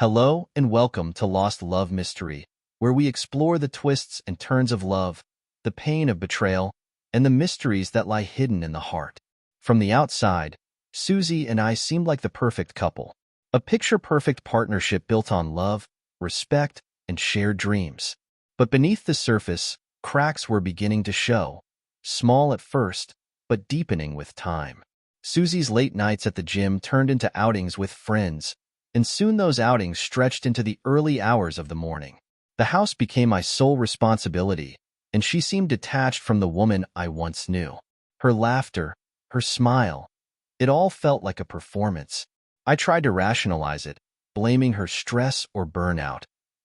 Hello and welcome to Lost Love Mystery, where we explore the twists and turns of love, the pain of betrayal, and the mysteries that lie hidden in the heart. From the outside, Susie and I seemed like the perfect couple, a picture-perfect partnership built on love, respect, and shared dreams. But beneath the surface, cracks were beginning to show, small at first, but deepening with time. Susie's late nights at the gym turned into outings with friends, and soon those outings stretched into the early hours of the morning. The house became my sole responsibility, and she seemed detached from the woman I once knew. Her laughter, her smile, it all felt like a performance. I tried to rationalize it, blaming her stress or burnout,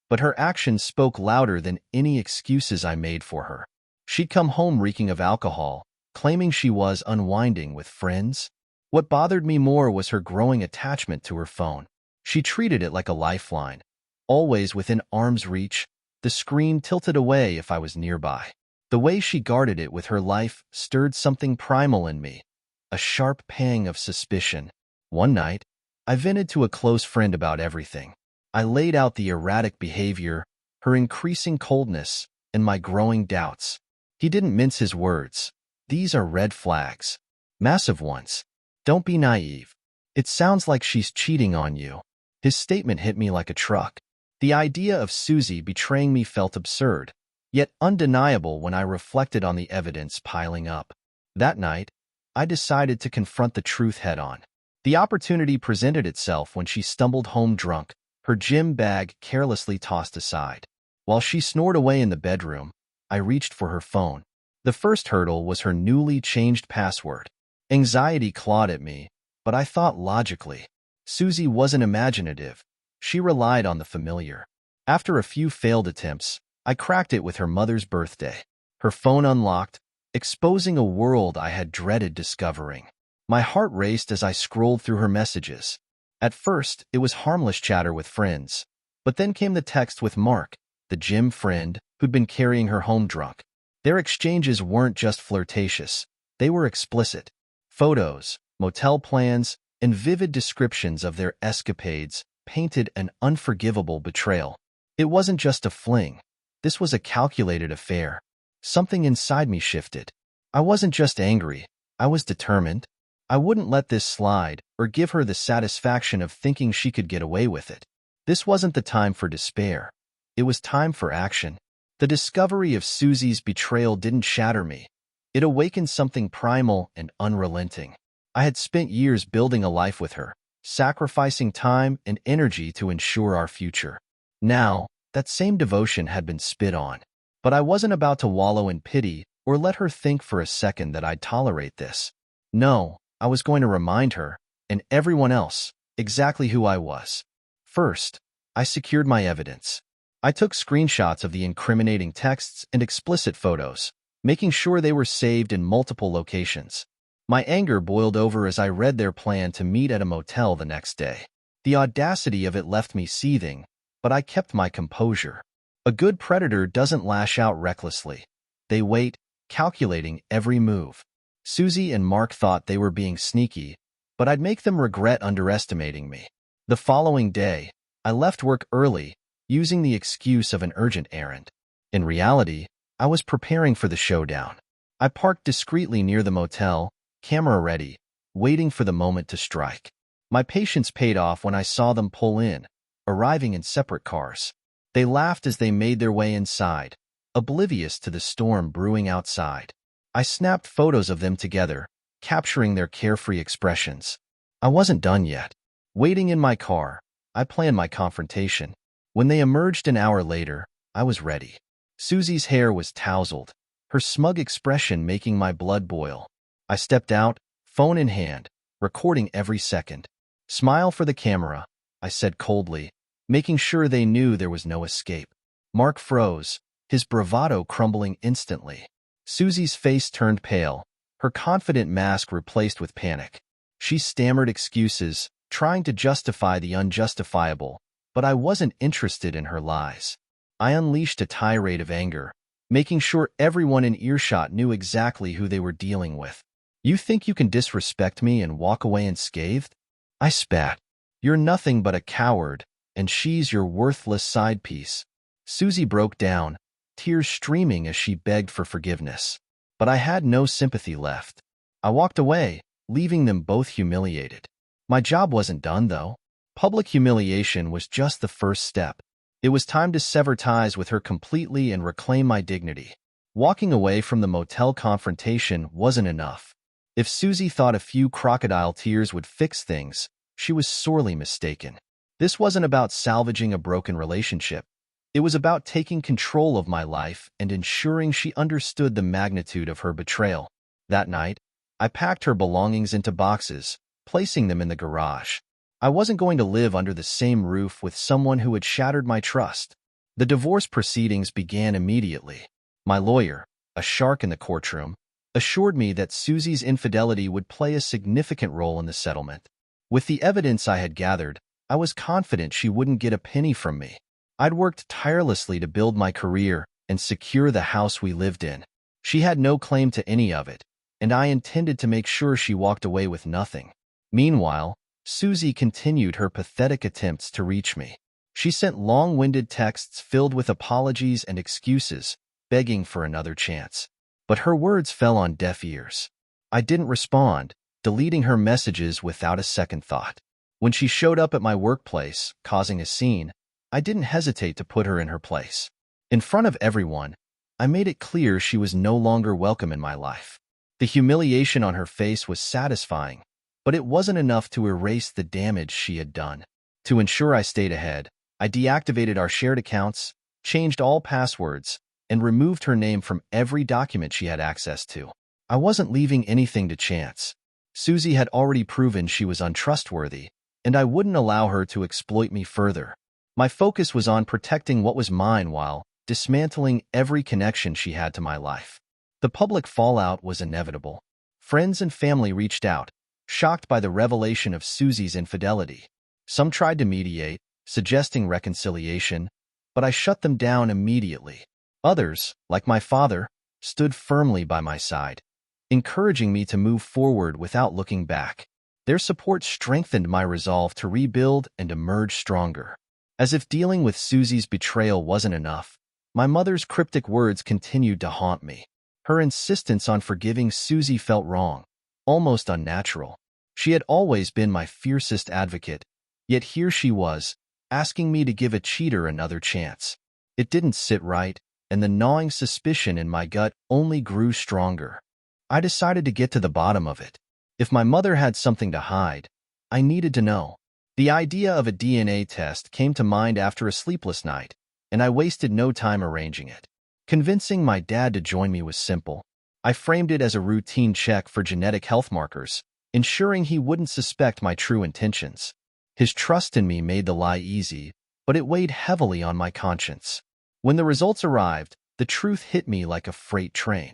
but her actions spoke louder than any excuses I made for her. She'd come home reeking of alcohol, claiming she was unwinding with friends. What bothered me more was her growing attachment to her phone. She treated it like a lifeline, always within arm's reach, the screen tilted away if I was nearby. The way she guarded it with her life stirred something primal in me, a sharp pang of suspicion. One night, I vented to a close friend about everything. I laid out the erratic behavior, her increasing coldness, and my growing doubts. He didn't mince his words. These are red flags. Massive ones. Don't be naive. It sounds like she's cheating on you. His statement hit me like a truck. The idea of Susie betraying me felt absurd, yet undeniable when I reflected on the evidence piling up. That night, I decided to confront the truth head-on. The opportunity presented itself when she stumbled home drunk, her gym bag carelessly tossed aside. While she snored away in the bedroom, I reached for her phone. The first hurdle was her newly changed password. Anxiety clawed at me, but I thought logically. Susie wasn't imaginative. She relied on the familiar. After a few failed attempts, I cracked it with her mother's birthday. Her phone unlocked, exposing a world I had dreaded discovering. My heart raced as I scrolled through her messages. At first, it was harmless chatter with friends, but then came the text with Mark, the gym friend who'd been carrying her home drunk. Their exchanges weren't just flirtatious, they were explicit. Photos, motel plans, and vivid descriptions of their escapades painted an unforgivable betrayal. It wasn't just a fling. This was a calculated affair. Something inside me shifted. I wasn't just angry. I was determined. I wouldn't let this slide or give her the satisfaction of thinking she could get away with it. This wasn't the time for despair. It was time for action. The discovery of Susie's betrayal didn't shatter me. It awakened something primal and unrelenting. I had spent years building a life with her, sacrificing time and energy to ensure our future. Now, that same devotion had been spit on. But I wasn't about to wallow in pity or let her think for a second that I'd tolerate this. No, I was going to remind her, and everyone else, exactly who I was. First, I secured my evidence. I took screenshots of the incriminating texts and explicit photos, making sure they were saved in multiple locations. My anger boiled over as I read their plan to meet at a motel the next day. The audacity of it left me seething, but I kept my composure. A good predator doesn't lash out recklessly. They wait, calculating every move. Susie and Mark thought they were being sneaky, but I'd make them regret underestimating me. The following day, I left work early, using the excuse of an urgent errand. In reality, I was preparing for the showdown. I parked discreetly near the motel, camera ready, waiting for the moment to strike. My patience paid off when I saw them pull in, arriving in separate cars. They laughed as they made their way inside, oblivious to the storm brewing outside. I snapped photos of them together, capturing their carefree expressions. I wasn't done yet. Waiting in my car, I planned my confrontation. When they emerged an hour later, I was ready. Susie's hair was tousled, her smug expression making my blood boil. I stepped out, phone in hand, recording every second. "Smile for the camera," I said coldly, making sure they knew there was no escape. Mark froze, his bravado crumbling instantly. Susie's face turned pale, her confident mask replaced with panic. She stammered excuses, trying to justify the unjustifiable, but I wasn't interested in her lies. I unleashed a tirade of anger, making sure everyone in earshot knew exactly who they were dealing with. "You think you can disrespect me and walk away unscathed?" I spat. "You're nothing but a coward, and she's your worthless side piece." Susie broke down, tears streaming as she begged for forgiveness. But I had no sympathy left. I walked away, leaving them both humiliated. My job wasn't done, though. Public humiliation was just the first step. It was time to sever ties with her completely and reclaim my dignity. Walking away from the motel confrontation wasn't enough. If Susie thought a few crocodile tears would fix things, she was sorely mistaken. This wasn't about salvaging a broken relationship. It was about taking control of my life and ensuring she understood the magnitude of her betrayal. That night, I packed her belongings into boxes, placing them in the garage. I wasn't going to live under the same roof with someone who had shattered my trust. The divorce proceedings began immediately. My lawyer, a shark in the courtroom, assured me that Susie's infidelity would play a significant role in the settlement. With the evidence I had gathered, I was confident she wouldn't get a penny from me. I'd worked tirelessly to build my career and secure the house we lived in. She had no claim to any of it, and I intended to make sure she walked away with nothing. Meanwhile, Susie continued her pathetic attempts to reach me. She sent long-winded texts filled with apologies and excuses, begging for another chance. But her words fell on deaf ears. I didn't respond, deleting her messages without a second thought. When she showed up at my workplace, causing a scene, I didn't hesitate to put her in her place. In front of everyone, I made it clear she was no longer welcome in my life. The humiliation on her face was satisfying, but it wasn't enough to erase the damage she had done. To ensure I stayed ahead, I deactivated our shared accounts, changed all passwords, and removed her name from every document she had access to. I wasn't leaving anything to chance. Susie had already proven she was untrustworthy, and I wouldn't allow her to exploit me further. My focus was on protecting what was mine while dismantling every connection she had to my life. The public fallout was inevitable. Friends and family reached out, shocked by the revelation of Susie's infidelity. Some tried to mediate, suggesting reconciliation, but I shut them down immediately. Others, like my father, stood firmly by my side, encouraging me to move forward without looking back. Their support strengthened my resolve to rebuild and emerge stronger. As if dealing with Susie's betrayal wasn't enough, my mother's cryptic words continued to haunt me. Her insistence on forgiving Susie felt wrong, almost unnatural. She had always been my fiercest advocate, yet here she was, asking me to give a cheater another chance. It didn't sit right, and the gnawing suspicion in my gut only grew stronger. I decided to get to the bottom of it. If my mother had something to hide, I needed to know. The idea of a DNA test came to mind after a sleepless night, and I wasted no time arranging it. Convincing my dad to join me was simple. I framed it as a routine check for genetic health markers, ensuring he wouldn't suspect my true intentions. His trust in me made the lie easy, but it weighed heavily on my conscience. When the results arrived, the truth hit me like a freight train.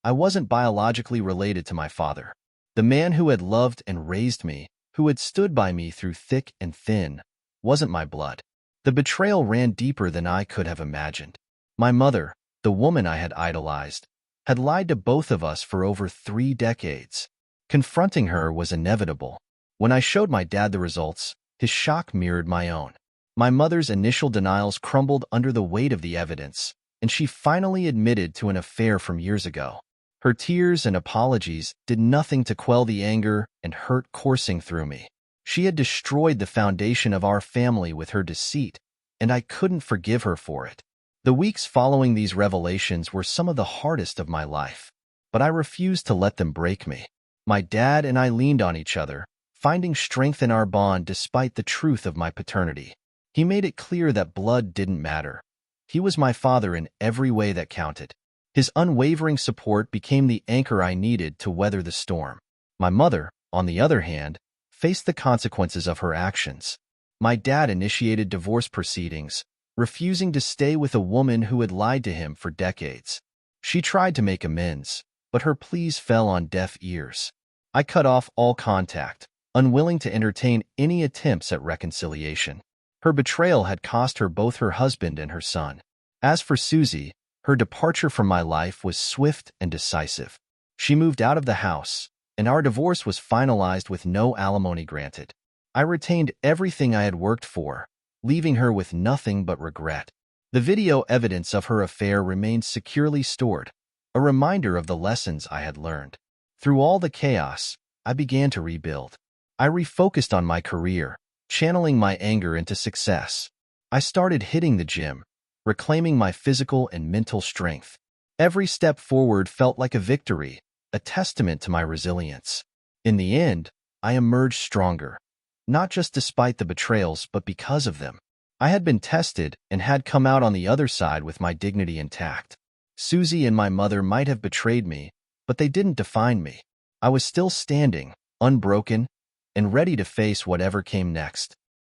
I wasn't biologically related to my father. The man who had loved and raised me, who had stood by me through thick and thin, wasn't my blood. The betrayal ran deeper than I could have imagined. My mother, the woman I had idolized, had lied to both of us for over 3 decades. Confronting her was inevitable. When I showed my dad the results, his shock mirrored my own. My mother's initial denials crumbled under the weight of the evidence, and she finally admitted to an affair from years ago. Her tears and apologies did nothing to quell the anger and hurt coursing through me. She had destroyed the foundation of our family with her deceit, and I couldn't forgive her for it. The weeks following these revelations were some of the hardest of my life, but I refused to let them break me. My dad and I leaned on each other, finding strength in our bond despite the truth of my paternity. He made it clear that blood didn't matter. He was my father in every way that counted. His unwavering support became the anchor I needed to weather the storm. My mother, on the other hand, faced the consequences of her actions. My dad initiated divorce proceedings, refusing to stay with a woman who had lied to him for decades. She tried to make amends, but her pleas fell on deaf ears. I cut off all contact, unwilling to entertain any attempts at reconciliation. Her betrayal had cost her both her husband and her son. As for Susie, her departure from my life was swift and decisive. She moved out of the house, and our divorce was finalized with no alimony granted. I retained everything I had worked for, leaving her with nothing but regret. The video evidence of her affair remained securely stored, a reminder of the lessons I had learned. Through all the chaos, I began to rebuild. I refocused on my career, channeling my anger into success. I started hitting the gym, reclaiming my physical and mental strength. Every step forward felt like a victory, a testament to my resilience. In the end, I emerged stronger, not just despite the betrayals, but because of them. I had been tested and had come out on the other side with my dignity intact. Susie and my mother might have betrayed me, but they didn't define me. I was still standing, unbroken, and ready to face whatever came next.